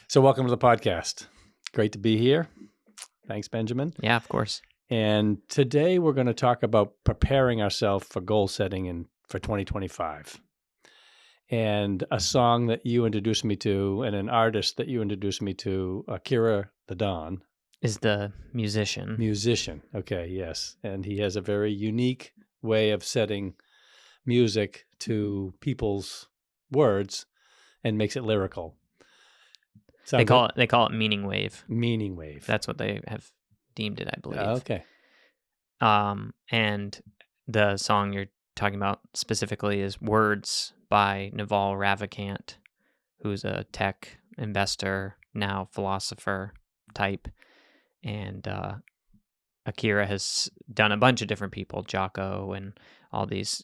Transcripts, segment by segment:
So welcome to the podcast. Great to be here. Thanks, Benjamin. Yeah, of course. And today we're going to talk about preparing ourselves for goal setting for 2025. And a song that you introduced me to and an artist that you introduced me to, Akira the Don. Is the musician. Musician. Okay, yes. And he has a very unique way of setting music to people's words and makes it lyrical. They call it meaning wave. Meaning wave. That's what they have deemed it, I believe. Okay. And the song you're talking about specifically is Words by Naval Ravikant, who's a tech investor, now philosopher type. And Akira has done a bunch of different people, Jocko and all these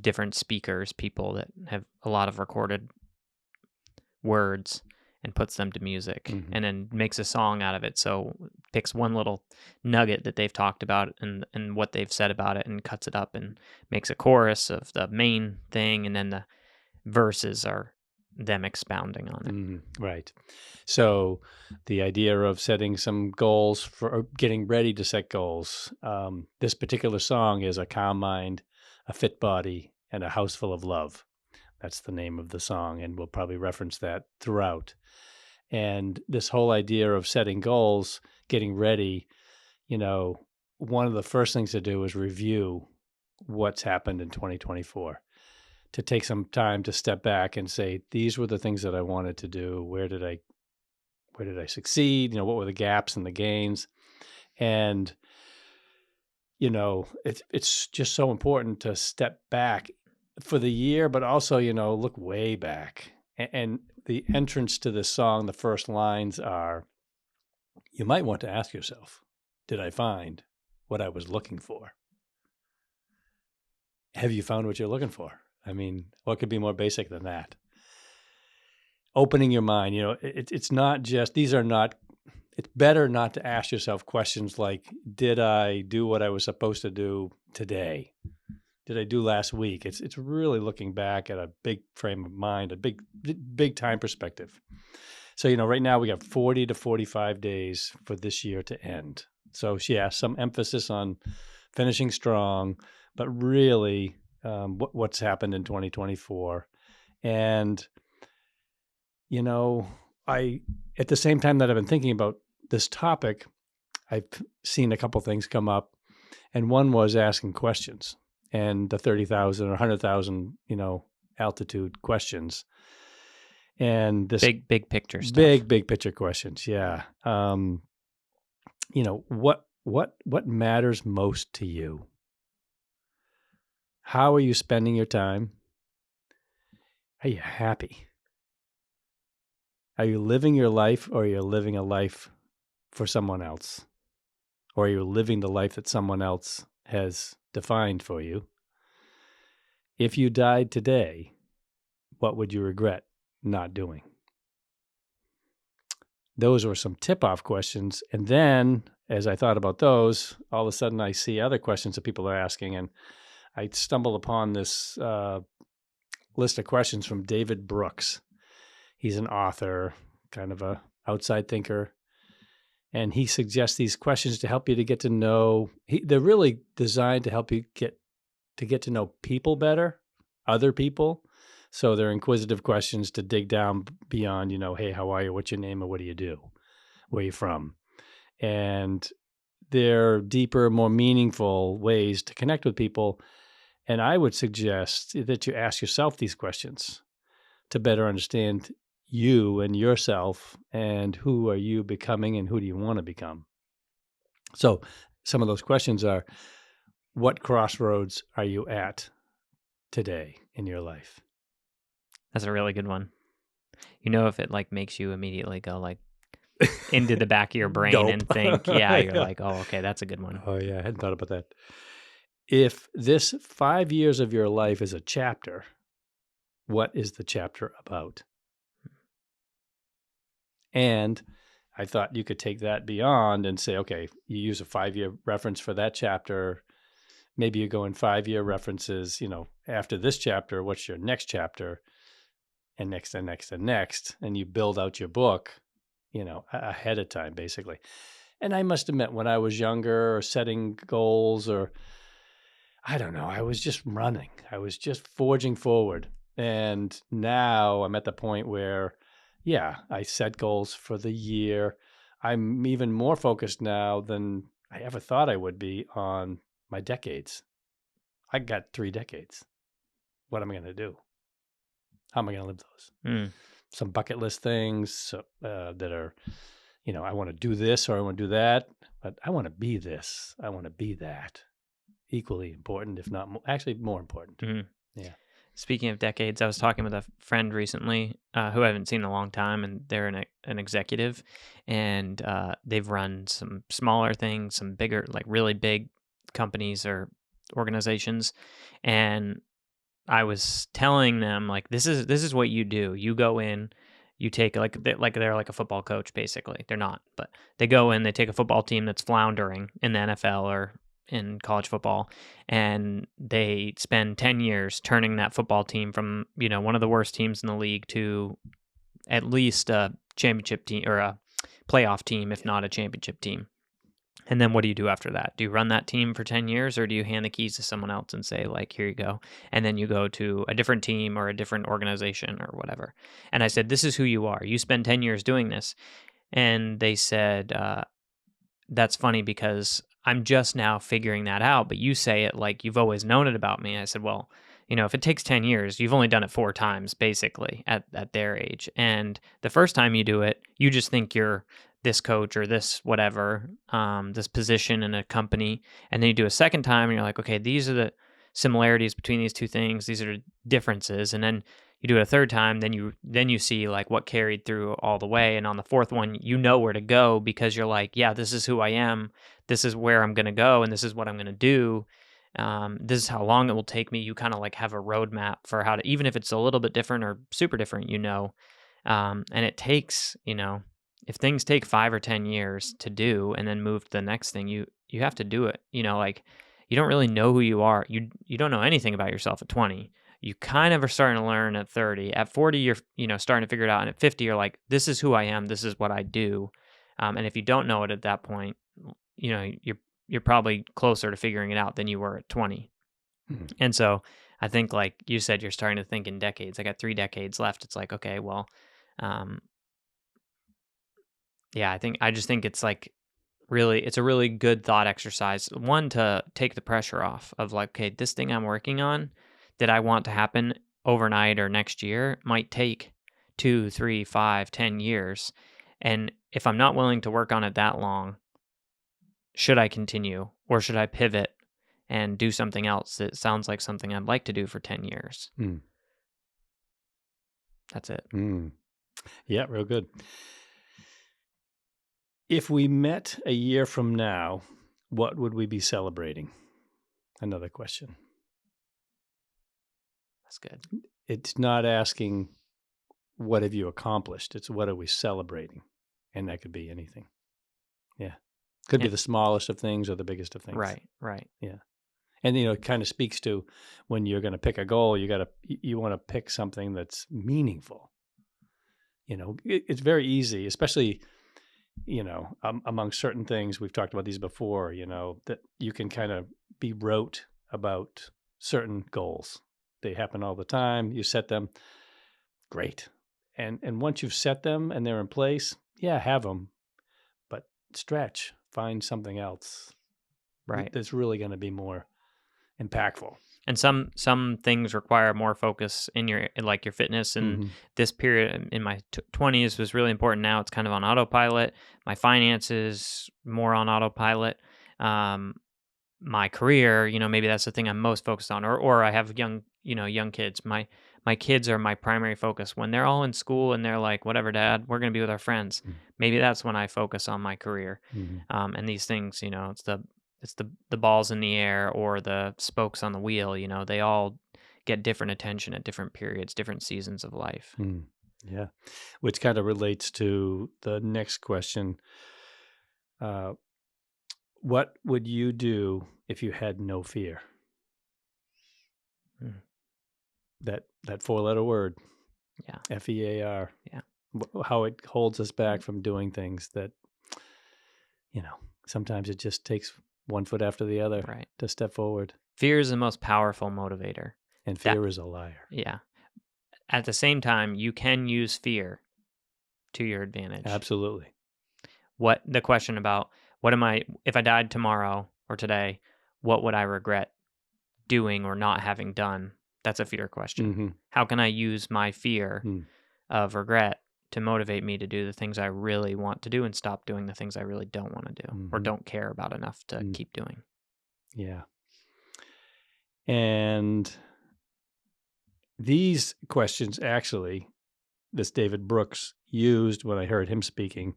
different speakers, people that have a lot of recorded words and puts them to music and then makes a song out of it. So picks one little nugget that they've talked about and what they've said about it and cuts it up and makes a chorus of the main thing. And then the verses are them expounding on it. Right. So the idea of setting some goals for getting ready to set goals. This particular song is A Calm Mind, A Fit Body, and A House Full of Love. That's the name of the song, and we'll probably reference that throughout. And this whole idea of setting goals, getting ready, one of the first things to do is review what's happened in 2024, to take some time to step back and say, these were the things that I wanted to do. Where did I succeed? What were the gaps and the gains? And, it's just so important to step back for the year, but also, look way back. And the entrance to this song, the first lines are, you might want to ask yourself, did I find what I was looking for? Have you found what you're looking for? I mean, what could be more basic than that? Opening your mind, it's not just, it's better not to ask yourself questions like, did I do what I was supposed to do today? Did I do last week? It's really looking back at a big frame of mind, a big time perspective. So, right now we got 40 to 45 days for this year to end. So yeah, some emphasis on finishing strong, but really what's happened in 2024. And, at the same time that I've been thinking about this topic, I've seen a couple things come up, and one was asking questions. And the 30,000 or 100,000, altitude questions. And this big picture stuff. Big picture questions. Yeah. What matters most to you? How are you spending your time? Are you happy? Are you living your life, or are you living a life for someone else? Or are you living the life that someone else has defined for you? If you died today, what would you regret not doing? Those were some tip-off questions. And then, as I thought about those, all of a sudden I see other questions that people are asking. And I stumbled upon this list of questions from David Brooks. He's an author, kind of a outside thinker. And he suggests these questions to help you to get to know. They're really designed to help you get to know people better, other people. So they're inquisitive questions to dig down beyond, hey, how are you? What's your name? Or what do you do? Where are you from? And they're deeper, more meaningful ways to connect with people. And I would suggest that you ask yourself these questions to better understand you and yourself, and who are you becoming, and who do you want to become? So some of those questions are, what crossroads are you at today in your life? That's a really good one. If it makes you immediately go into the back of your brain and think, you're like, oh, okay, that's a good one. Oh yeah, I hadn't thought about that. If this 5 years of your life is a chapter, what is the chapter about? And I thought you could take that beyond and say, okay, you use a 5-year reference for that chapter. Maybe you go in 5-year references, after this chapter, what's your next chapter? and next and next and next, and you build out your book, ahead of time, basically. And I must admit, when I was younger or setting goals, or I don't know, I was just running. I was just forging forward. And now I'm at the point where, yeah, I set goals for the year. I'm even more focused now than I ever thought I would be on my decades. I got 3 decades. What am I going to do? How am I going to live those? Mm. Some bucket list things that are, I want to do this or I want to do that, but I want to be this. I want to be that. Equally important, if not actually more important. Mm. Yeah. Speaking of decades, I was talking with a friend recently who I haven't seen in a long time, and they're an executive, and they've run some smaller things, some bigger, like really big companies or organizations. And I was telling them, like, this is what you do. You go in, you take they're like a football coach basically. They're not, but they go in, they take a football team that's floundering in the NFL or in college football, and they spend 10 years turning that football team from, one of the worst teams in the league to at least a championship team or a playoff team, if not a championship team. And then what do you do after that? Do you run that team for 10 years, or do you hand the keys to someone else and say, like, here you go? And then you go to a different team or a different organization or whatever. And I said, this is who you are. You spend 10 years doing this. And they said, that's funny because I'm just now figuring that out, but you say it like you've always known it about me. I said, well, if it takes 10 years, you've only done it 4 times basically at their age. And the first time you do it, you just think you're this coach or this whatever, this position in a company. And then you do a second time and you're like, okay, these are the similarities between these two things. These are differences. And then you do it a third time, then you see like what carried through all the way. And on the fourth one, you know where to go because you're like, yeah, this is who I am. This is where I'm going to go. And this is what I'm going to do. This is how long it will take me. You kind of like have a roadmap for how to, even if it's a little bit different or super different, and it takes, if things take 5 or 10 years to do and then move to the next thing, you have to do it. Like you don't really know who you are. You don't know anything about yourself at 20. You kind of are starting to learn at 30. At 40, you're starting to figure it out. And at 50, you're like, this is who I am. This is what I do. And if you don't know it at that point, you're probably closer to figuring it out than you were at 20. Hmm. And so I think, like you said, you're starting to think in decades. I got 3 decades left. It's like, okay, well, yeah, I just think it's like it's a really good thought exercise. One, to take the pressure off of like, okay, this thing I'm working on that I want to happen overnight or next year might take 2, 3, 5, 10 years. And if I'm not willing to work on it that long, should I continue or should I pivot and do something else that sounds like something I'd like to do for 10 years? Mm. That's it. Yeah, real good. If we met a year from now, what would we be celebrating? Another question. That's good. It's not asking, what have you accomplished? It's what are we celebrating? And that could be anything. Yeah. Could be the smallest of things or the biggest of things. Right. Yeah. And, it kind of speaks to when you're going to pick a goal, you want to pick something that's meaningful. It's very easy, especially, among certain things. We've talked about these before, that you can kind of be rote about certain goals. They happen all the time. You set them. Great. And once you've set them and they're in place, yeah, have them, but stretch, find something else. Right. That's really going to be more impactful. And some things require more focus in your fitness. And this period in my 20s was really important. Now it's kind of on autopilot. My finances more on autopilot. My career, maybe that's the thing I'm most focused on. Or I have young kids. My kids are my primary focus. When they're all in school and they're like, whatever, Dad, we're going to be with our friends. Maybe that's when I focus on my career. And these things, it's the balls in the air or the spokes on the wheel, they all get different attention at different periods, different seasons of life. Yeah. Which kind of relates to the next question. What would you do if you had no fear? That 4-letter word. Yeah. FEAR. Yeah. How it holds us back from doing things that, sometimes it just takes one foot after the other Right. to step forward. Fear is the most powerful motivator. And That fear is a liar. Yeah. At the same time, you can use fear to your advantage. Absolutely. The question about if I died tomorrow or today, what would I regret doing or not having done? That's a fear question. Mm-hmm. How can I use my fear Mm. of regret to motivate me to do the things I really want to do and stop doing the things I really don't want to do or Mhm. don't care about enough to keep doing? Yeah. And these questions actually, this David Brooks used when I heard him speaking.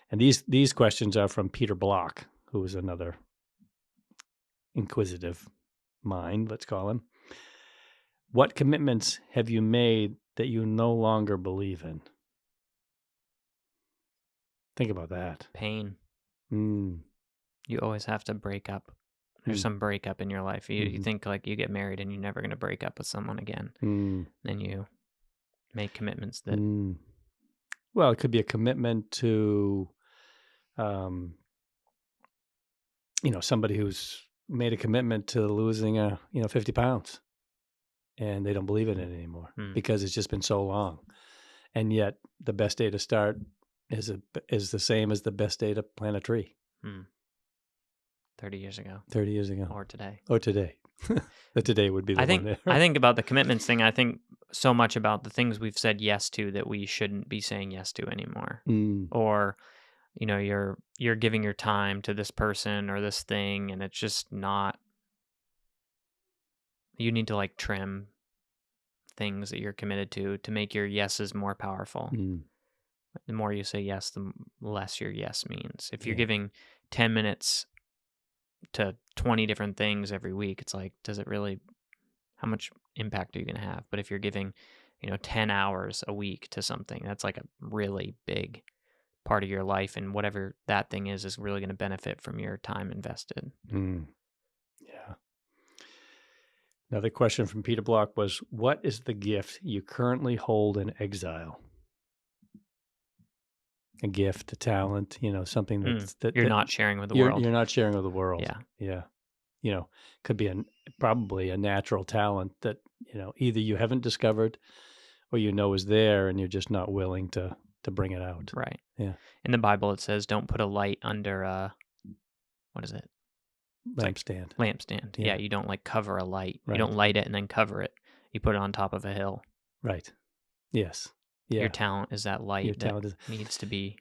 And these questions are from Peter Block, who is another inquisitive mind, let's call him. What commitments have you made that you no longer believe in? Think about that. Pain. Mm. You always have to break up. There's some breakup in your life. You think like you get married and you're never going to break up with someone again. Then you make commitments that Well, it could be a commitment to, somebody who's made a commitment to losing 50 pounds, and they don't believe in it anymore because it's just been so long. And yet the best day to start is the same as the best day to plant a tree. 30 years ago. 30 years ago. Or today. Or today. The today would be the one there. I think about the commitments thing. I think so much about the things we've said yes to that we shouldn't be saying yes to anymore. Or, you're giving your time to this person or this thing, and it's just not. You need to like trim things that you're committed to make your yeses more powerful. The more you say yes, the less your yes means. If you're giving 10 minutes to 20 different things every week, it's like, how much impact are you going to have? But if you're giving, 10 hours a week to something, that's like a really big part of your life. And whatever that thing is really going to benefit from your time invested. Yeah. Another question from Peter Block was, what is the gift you currently hold in exile? A gift, a talent, something that you're not sharing with the world. You're not sharing with the world. Yeah. Yeah. Could be probably a natural talent that, either you haven't discovered or is there and you're just not willing to bring it out. Right. Yeah. In the Bible, it says, don't put a light under what is it? Lampstand. Lampstand. Yeah. You don't like cover a light. Right. You don't light it and then cover it. You put it on top of a hill. Right. Yes. Yeah. Your talent is that light needs to be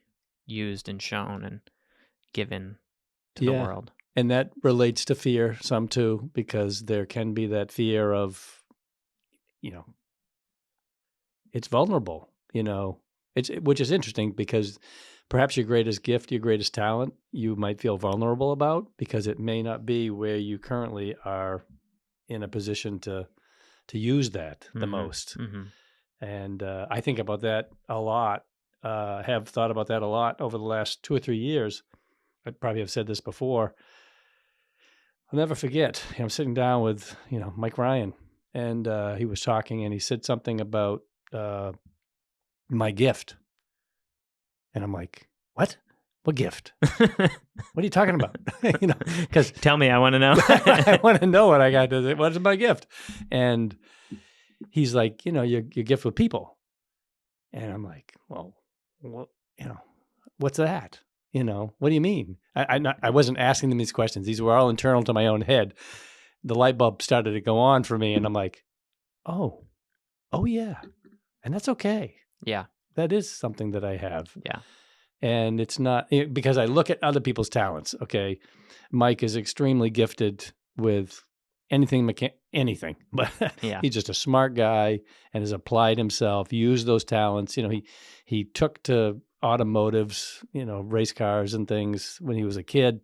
used and shown and given to the world. And that relates to fear some too, because there can be that fear of, it's vulnerable, which is interesting because perhaps your greatest gift, your greatest talent, you might feel vulnerable about because it may not be where you currently are in a position to use that the most. And I think about that a lot, have thought about that a lot over the last 2 or 3 years. I probably have said this before. I'll never forget, I'm sitting down with, Mike Ryan, and he was talking and he said something about my gift. And I'm like, what? What gift? What are you talking about? Because tell me, I want to know. I want to know what I got to say. What is my gift? And he's like, your gift with people. And I'm like, well, what's that? What do you mean? I wasn't asking them these questions. These were all internal to my own head. The light bulb started to go on for me, and I'm like, oh yeah. And that's okay. Yeah. That is something that I have. Yeah. And it's not because I look at other people's talents. Okay. Mike is extremely gifted with anything, but he's just a smart guy and has applied himself, used those talents. He took to automotives, race cars and things when he was a kid.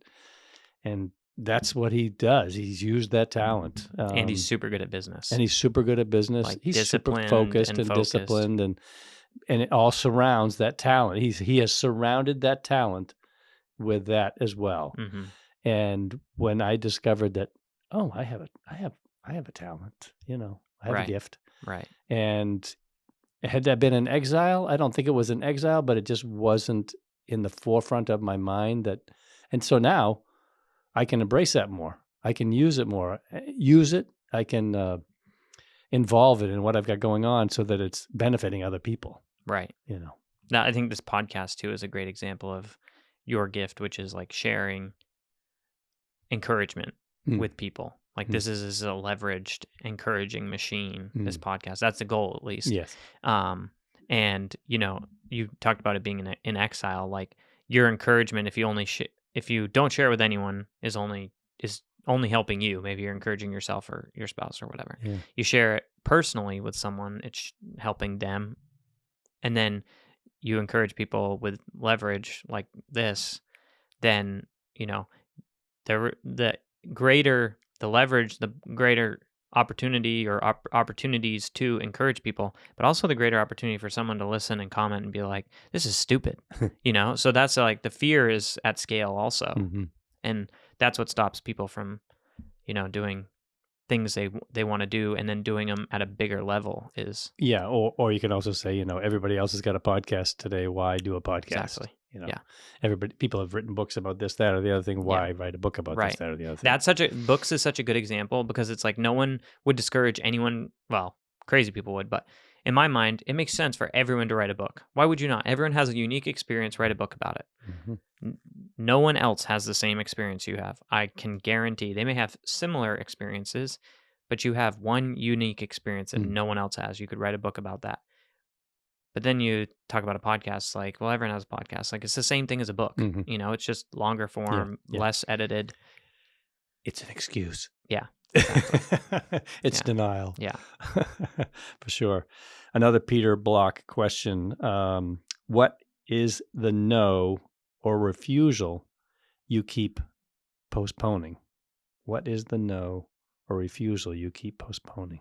And that's what he does. He's used that talent. And he's super good at business. He's Like he's super disciplined focused and disciplined and it all surrounds that talent. He has surrounded that talent with that as well. And when I discovered that, oh, I have a talent, I have a gift. Right. And Had that been an exile? I don't think it was an exile, but it just wasn't in the forefront of my mind and so now I can embrace that more. I can use it more. Use it. I can involve it in what I've got going on so that it's benefiting other people, Right. you know. Now, I think this podcast too is a great example of your gift, which is like sharing encouragement Mm, with people. Like mm, this is a leveraged, encouraging machine. This mm. podcast, that's the goal at least. Yes. And you talked about it being in exile. Like your encouragement, if you don't share it with anyone, is only helping you. Maybe you're encouraging yourself or your spouse or whatever. Yeah. You share it personally with someone, it's helping them, and then you encourage people with leverage like this. Then you know the greater the leverage, the greater opportunity or opportunities to encourage people, but also the greater opportunity for someone to listen and comment and be like, "This is stupid," So that's like the fear is at scale also, Hmm. and that's what stops people from doing things they want to do and then doing them at a bigger level is Yeah. Or you can also say, everybody else has got a podcast today. Why do a podcast? exactly. Yeah. People have written books about this, that, or the other thing. Yeah. Why write a book about this, Right. that, or the other thing? That's books is such a good example because it's like no one would discourage anyone. Well, crazy people would, but in my mind, it makes sense for everyone to write a book. Why would you not? Everyone has a unique experience. Write a book about it. Hmm. No one else has the same experience you have. I can guarantee they may have similar experiences, but you have one unique experience that Mm. no one else has. You could write a book about that. But then you talk about a podcast, like, well, everyone has a podcast. Like, it's the same thing as a book. Mhm. It's just longer form, Yeah. less edited. It's an excuse. Yeah, exactly. It's Yeah. denial. Yeah. For sure. Another Peter Block question. What is the no or refusal you keep postponing? What is the no or refusal you keep postponing?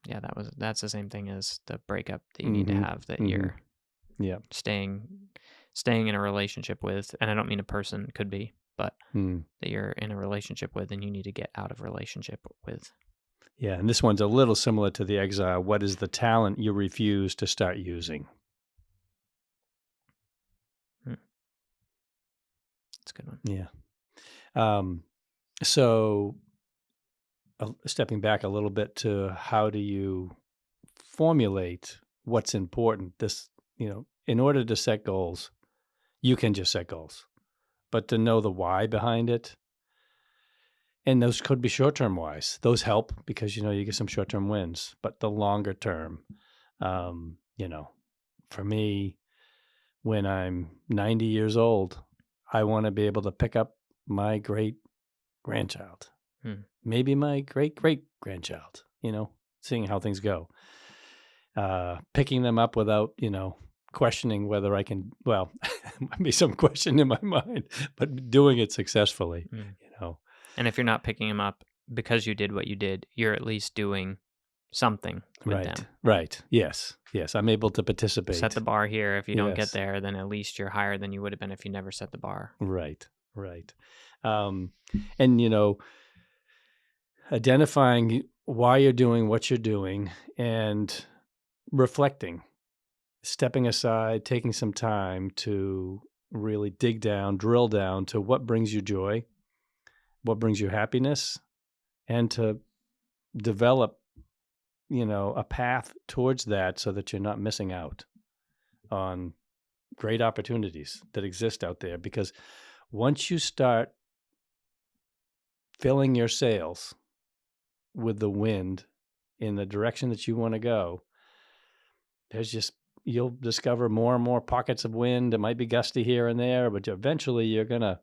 Yeah, that's the same thing as the breakup that you need to Mhm. have that Mhm. you're Yeah. staying in a relationship with, and I don't mean a person, could be, but Mm. that you're in a relationship with and you need to get out of relationship with. Yeah. And this one's a little similar to the exile. What is the talent you refuse to start using? That's a good one. Yeah. So stepping back a little bit to how do you formulate what's important? In order to set goals, you can just set goals, but to know the why behind it, and those could be short-term whys. Those help because, you get some short-term wins, but the longer term, um, you know, for me, when I'm 90 years old, I want to be able to pick up my great grandchild, maybe my great great grandchild, seeing how things go. Picking them up without, questioning whether I can, well, might be some question in my mind, but doing it successfully, you know. And if you're not picking them up because you did what you did, you're at least doing something with Right. them. Right. Yes. Yes. I'm able to participate. Set the bar here. If you don't get Yes. there, then at least you're higher than you would have been if you never set the bar. Right. Right. And, identifying why you're doing what you're doing and reflecting, stepping aside, taking some time to really dig down, drill down to what brings you joy, what brings you happiness, and to develop, a path towards that so that you're not missing out on great opportunities that exist out there. Because once you start filling your sails with the wind in the direction that you want to go, you'll discover more and more pockets of wind. It might be gusty here and there, but eventually you're going to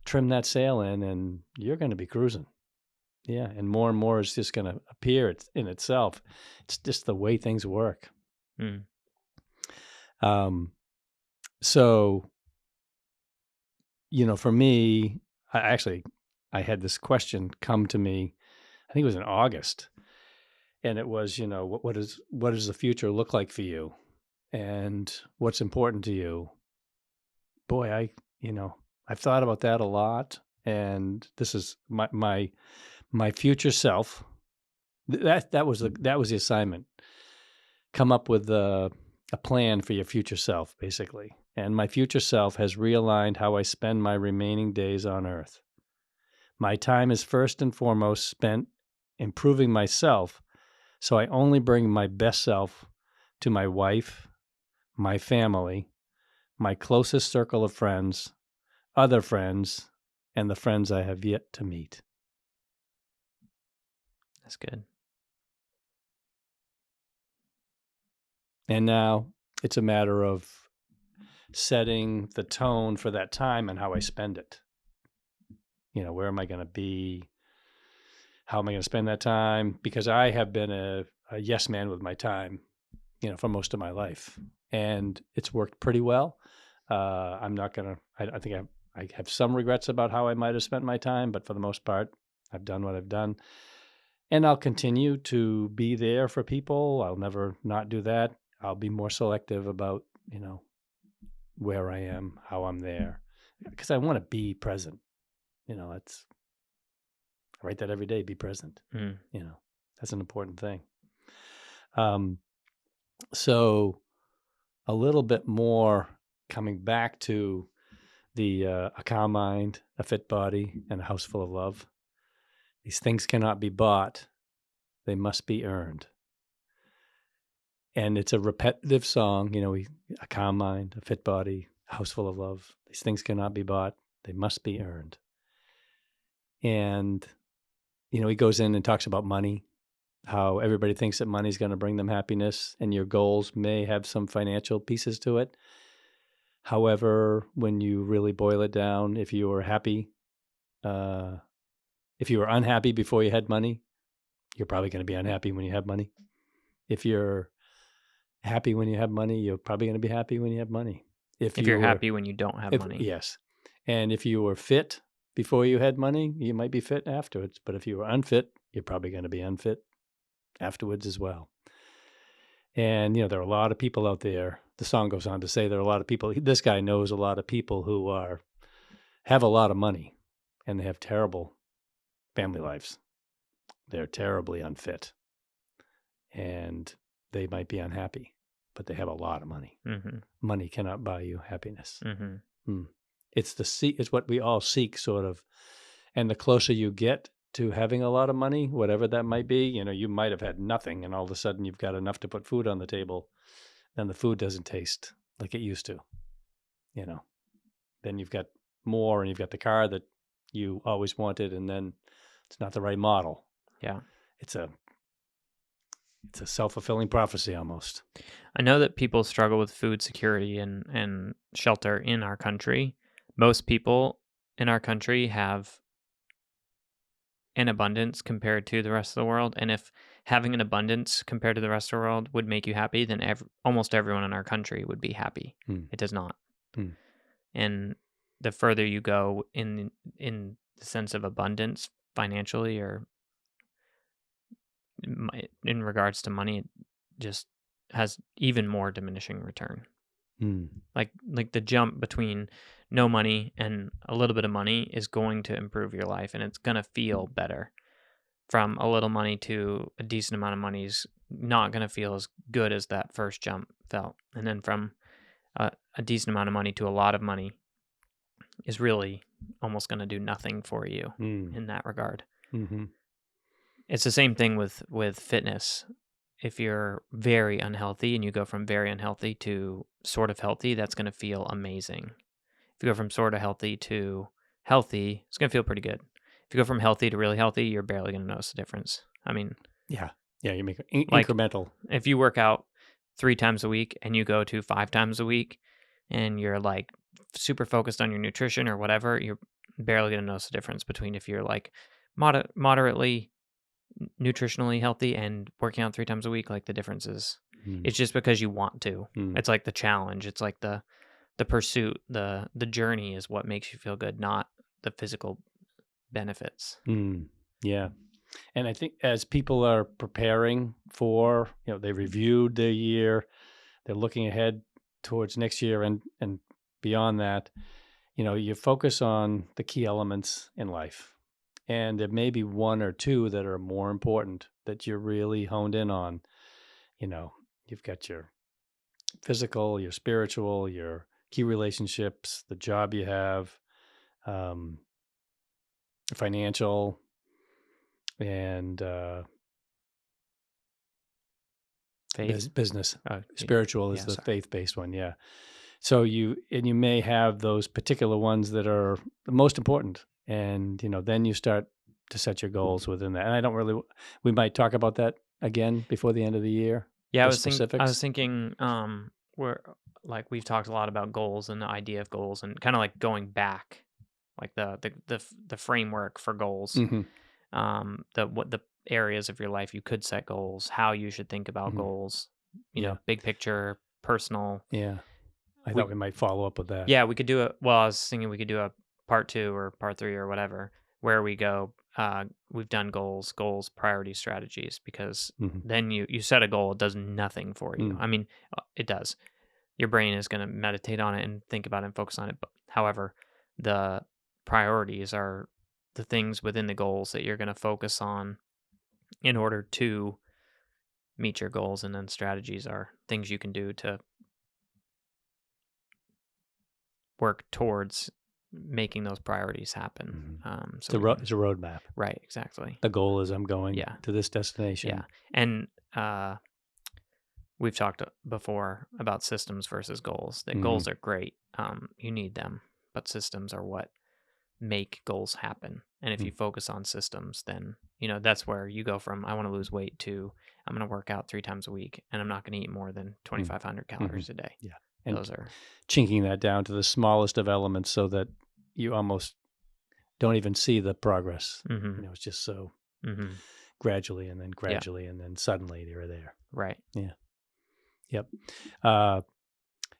trim that sail in and you're going to be cruising. Yeah. And more is just going to appear in itself. It's just the way things work. Mm. So, for me, I had this question come to me, I think it was in August. And it was, what does the future look like for you? And what's important to you? Boy, I've thought about that a lot. And this is my future self. That was the assignment. Come up with a plan for your future self, basically. And my future self has realigned how I spend my remaining days on Earth. My time is first and foremost spent improving myself, so I only bring my best self to my wife, my family, my closest circle of friends, other friends, and the friends I have yet to meet. That's good. And now it's a matter of setting the tone for that time and how I spend it. Where am I going to be? How am I going to spend that time? Because I have been a yes man with my time, for most of my life. And it's worked pretty well. I'm not going to, I think I have some regrets about how I might have spent my time, but for the most part, I've done what I've done. And I'll continue to be there for people. I'll never not do that. I'll be more selective about, where I am, how I'm there, because I want to be present. That's, I write that every day, be present. Mm. That's an important thing. So a little bit more coming back to the a calm mind, a fit body, and a house full of love. These things cannot be bought. They must be earned. And it's a repetitive song, a calm mind, a fit body, a house full of love. These things cannot be bought. They must be earned. And, he goes in and talks about money, how everybody thinks that money is going to bring them happiness, and your goals may have some financial pieces to it. However, when you really boil it down, if you were happy, if you were unhappy before you had money, you're probably going to be unhappy when you have money. If you're happy when you have money, you're probably going to be happy when you have money. If you're happy when you don't have money. Yes. And if you were fit before you had money, you might be fit afterwards. But if you were unfit, you're probably going to be unfit afterwards as well. And, there are a lot of people out there. The song goes on to say there are a lot of people. This guy knows a lot of people who have a lot of money and they have terrible family lives. They're terribly unfit and they might be unhappy, but they have a lot of money. Mm-hmm. Money cannot buy you happiness. Mm-hmm. It's what we all seek, sort of. And the closer you get to having a lot of money, whatever that might be, you might have had nothing and all of a sudden you've got enough to put food on the table, and the food doesn't taste like it used to. Then you've got more and you've got the car that you always wanted, and then it's not the right model. Yeah. It's a self-fulfilling prophecy almost. I know that people struggle with food security and shelter in our country. Most people in our country have an abundance compared to the rest of the world. And if having an abundance compared to the rest of the world would make you happy, then almost everyone in our country would be happy. It does not. And the further you go in the sense of abundance financially or in regards to money, it just has even more diminishing return. Like the jump between no money and a little bit of money is going to improve your life, and it's going to feel better. From a little money to a decent amount of money is not going to feel as good as that first jump felt. And then from a decent amount of money to a lot of money is really almost going to do nothing for you in that regard. Mm-hmm. It's the same thing with fitness. If you're very unhealthy and you go from very unhealthy to sort of healthy, that's going to feel amazing. If you go from sort of healthy to healthy, it's going to feel pretty good. If you go from healthy to really healthy, you're barely going to notice the difference. I mean, yeah, you make it incremental. If you work out 3 times a week and you go to 5 times a week and you're like super focused on your nutrition or whatever, you're barely going to notice the difference between if you're like moderately nutritionally healthy and working out 3 times a week. Like the difference is it's just because you want to. It's like the challenge. It's like the pursuit, the journey is what makes you feel good, not the physical benefits. Yeah. And I think as people are preparing for, they reviewed their year, they're looking ahead towards next year and beyond that, you focus on the key elements in life. And there may be one or two that are more important that you're really honed in on. You know, you've got your physical, your spiritual, your key relationships, the job you have, um, financial, and Faith. business. Oh, Spiritual is yeah, the sorry. faith-based one, yeah. So you may have those particular ones that are the most important, and then you start to set your goals within that. And I don't really. We might talk about that again before the end of the year. Yeah, The I was specifics. thinking, we're like we've talked a lot about goals and the idea of goals, and kind of like going back, like the framework for goals, Hmm. the areas of your life you could set goals, how you should think about Hmm. goals, Yeah, big picture, personal. yeah. I thought We we might follow up with that. Yeah, we could do it. Well, I was thinking we could do a part 2 or part 3 or whatever, where we go. We've done goals, priority strategies, because Hmm. then you set a goal, it does nothing for you. Mm. I mean, it does. Your brain is going to meditate on it and think about it and focus on it. But however, the priorities are the things within the goals that you're going to focus on in order to meet your goals, and then strategies are things you can do to work towards making those priorities happen. Hmm. So we can, It's a roadmap. right, exactly. The goal is I'm going Yeah, to this yeah, destination. and we've talked before about systems versus goals. That Hmm. goals are great, you need them, but systems are what make goals happen. And if you focus on systems, then that's where you go from I want to lose weight to I'm going to work out 3 times a week, and I'm not going to eat more than 2,500 Hmm. calories a day. Yeah. And Those are chinking that down to the smallest of elements so that you almost don't even see the progress. mm-hmm, It's just so mm-hmm, gradually and then yeah, gradually and then suddenly you're there. right. Yeah. Yep. Uh,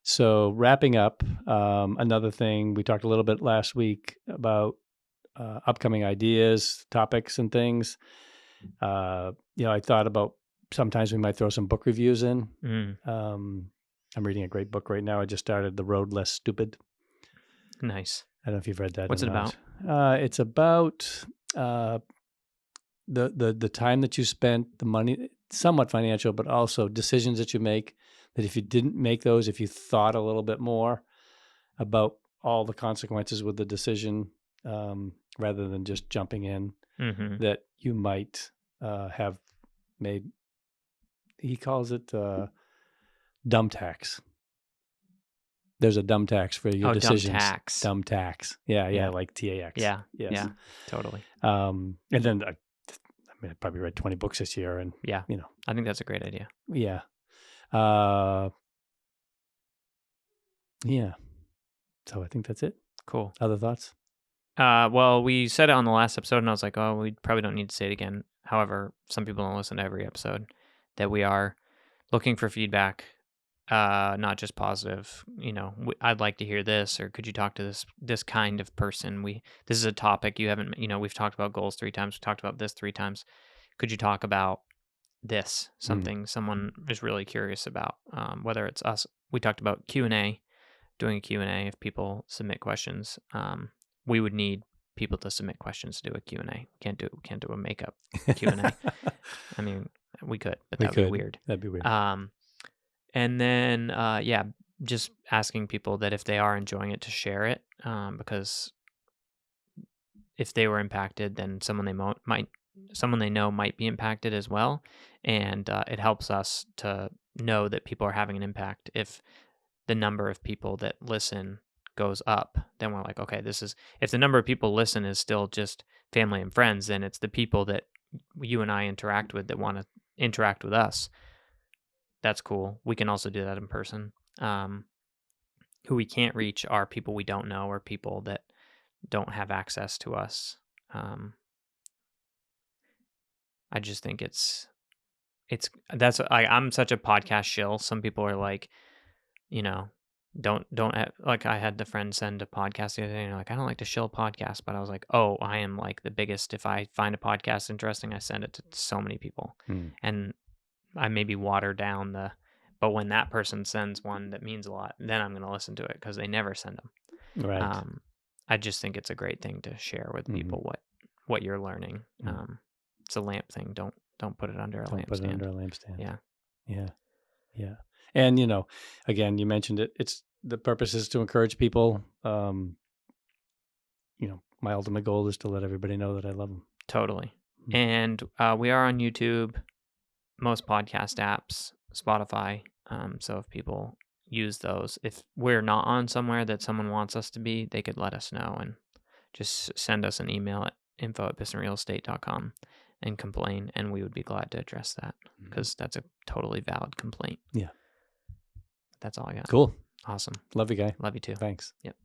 so wrapping up, another thing we talked a little bit last week about upcoming ideas, topics, and things. I thought about sometimes we might throw some book reviews in. Mm, I'm reading a great book right now. I just started The Road Less Stupid. nice. I don't know if you've read that or What's it about? not. It's about uh, the time that you spent, the money, somewhat financial, but also decisions that you make. That if you didn't make those, if you thought a little bit more about all the consequences with the decision, rather than just jumping in, Mm-hmm. that you might have made. He calls it dumb tax. There's a dumb tax for your Oh, dumb decisions. tax. Dumb tax. Yeah, Yeah. like TAX. Yeah. Yes. Yeah. Totally. And then I probably read 20 books this year, and Yeah. I think that's a great idea. yeah, uh, yeah. So I think that's it. Cool. Other thoughts? Well, we said it on the last episode, and I was like, oh, we probably don't need to say it again. However, some people don't listen to every episode. That we are looking for feedback, not just positive. I'd like to hear this, or could you talk to this kind of person? This is a topic you haven't. We've talked about goals 3 times. We talked about this 3 times. Could you talk about this, something someone is really curious about? Whether it's us, we talked about Q&A, doing a Q&A. If people submit questions, we would need people to submit questions to do a Q&A. We can't do a makeup Q&A. I mean, we could, but We that would be could. weird. That'd be weird. And then just asking people that if they are enjoying it to share it, because if they were impacted, then someone they know might be impacted as well, and it helps us to know that people are having an impact. If the number of people that listen goes up, then we're like, okay, if the number of people listen is still just family and friends, then it's the people that you and I interact with that want to interact with us. That's cool. We can also do that in person. Who we can't reach are people we don't know, or people that don't have access to us. I just think I'm such a podcast shill. Some people are like, don't like, I had the friend send a podcast the other day, and they're like, I don't like to shill podcasts, but I was like, oh, I am like the biggest. If I find a podcast interesting, I send it to so many people, and I maybe water down but when that person sends one that means a lot, then I'm going to listen to it because they never send them. Right. I just think it's a great thing to share with people what you're learning. Mm. It's a lamp thing. Don't put it under a Don't put it under lampstand. a lampstand. Yeah, Yeah. Yeah. And, again, you mentioned it. The purpose is to encourage people. My ultimate goal is to let everybody know that I love them. totally. Mm. And we are on YouTube, most podcast apps, Spotify. So if people use those, if we're not on somewhere that someone wants us to be, they could let us know and just send us an email at info@bissonrealestate.com and complain, and we would be glad to address that because that's a totally valid complaint. Yeah. That's all I got. Cool. Awesome. Love you, guy. Love you too. Thanks. Yep.